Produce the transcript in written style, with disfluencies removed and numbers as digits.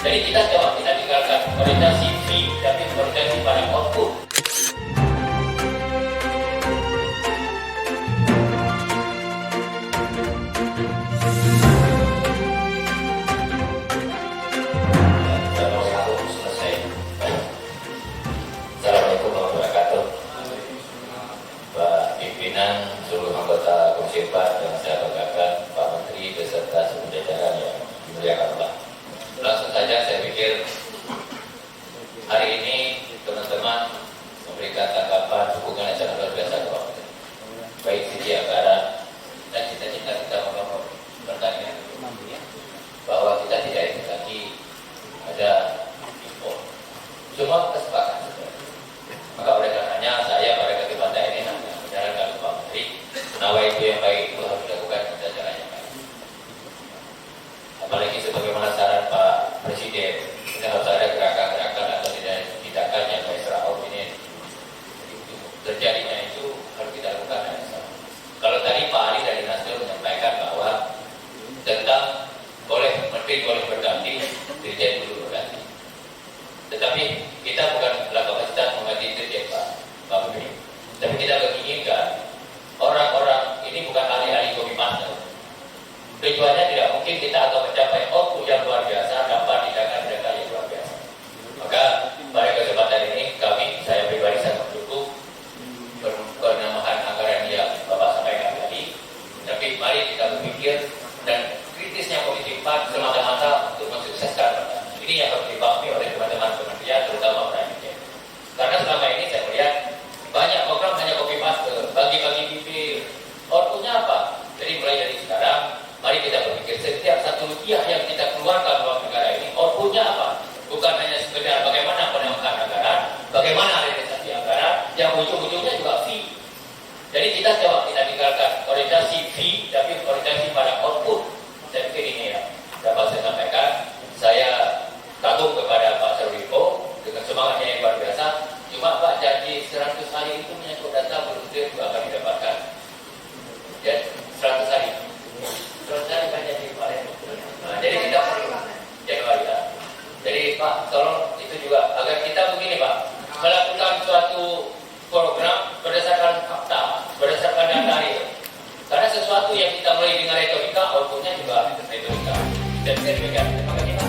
Jadi kita jawab, kita tinggalkan orientasi fee, tapi orientasi pada output. Assalamualaikum warahmatullahi wabarakatuh. Pak pimpinan, seluruh anggota Komisi 4 yang saya banggakan, Pak Menteri beserta seluruh jajaran yang dimuliakan Allah. Langsung saja saya pikir hari ini teman-teman memberikan tanggapan dukungan yang sangat luar biasa kepada kita. Baik sisi anggaran dan cita-cita kita membangun pertanian bahwa kita tidak ingin lagi ada impor. Semua kita sepakat. Maka oleh karenanya saya pada kesempatan ini menyarankan Pak Menteri, nawa itu yang baik itu harus dilakukan dengan cara yang baik. Apalagi sebagaimana saran Pak Presiden, kita harus ada gerakan-gerakan atau tindakan yang extraordinary ini. Terjadinya itu harus kita lakukan dengan sama. Kalau tadi Pak Ali dari Nasdem menyampaikan bahwa tentang boleh menteri boleh berganti, dirjen dulu berganti. Tetapi kita bukan kapasitas mengganti dirjen Pak Menteri. Tapi kita menginginkan orang-orang ini bukan ahli-ahli kopi master. Tujuannya tidak mungkin kita akan mencapai output yang luar biasa tanpa tindakan-tindakan yang luar biasa. Maka pada kesempatan ini saya pribadi sangat mendukung penambahan anggaran yang Bapak sampaikan tadi. Tapi mari kita berpikir dan kritisnya Komisi 4 semata-mata untuk mensukseskan. Ini yang harus dipahami oleh teman-teman kementerian, terutama Presiden. Karena selama ini saya melihat banyak program hanya copy paste, bagi-bagi bibir. Outputnya apa? Jadi mulai dari sekarang, mari kita berpikir setiap satu rupiah yang kita keluarkan dalam negara ini, outputnya apa? Bukan hanya sekedar bagaimana penambahan anggaran, bagaimana realisasi anggaran, yang ujung-ujungnya juga fee. Jadi kita jawab, kita tinggalkan orientasi fee, tapi orientasi pada output. Saya pikir ini ya, dapat saya sampaikan. Saya kagum kepada Pak Sarwiko dengan semangatnya yang luar biasa. Cuma Pak janji 100 hari itu menyangkut data belum tentu akan didapatkan. Ya, 100 hari. 100 hari kan jadi kemarin. Nah, jadi kita perlu Januari ya. Jadi Pak, tolong itu juga agar kita begini Pak, melakukan suatu program berdasarkan fakta, berdasarkan data itu. Karena sesuatu yang kita mulai dengan retorika, outputnya juga retorika. Dan saya demikian. Terima kasih.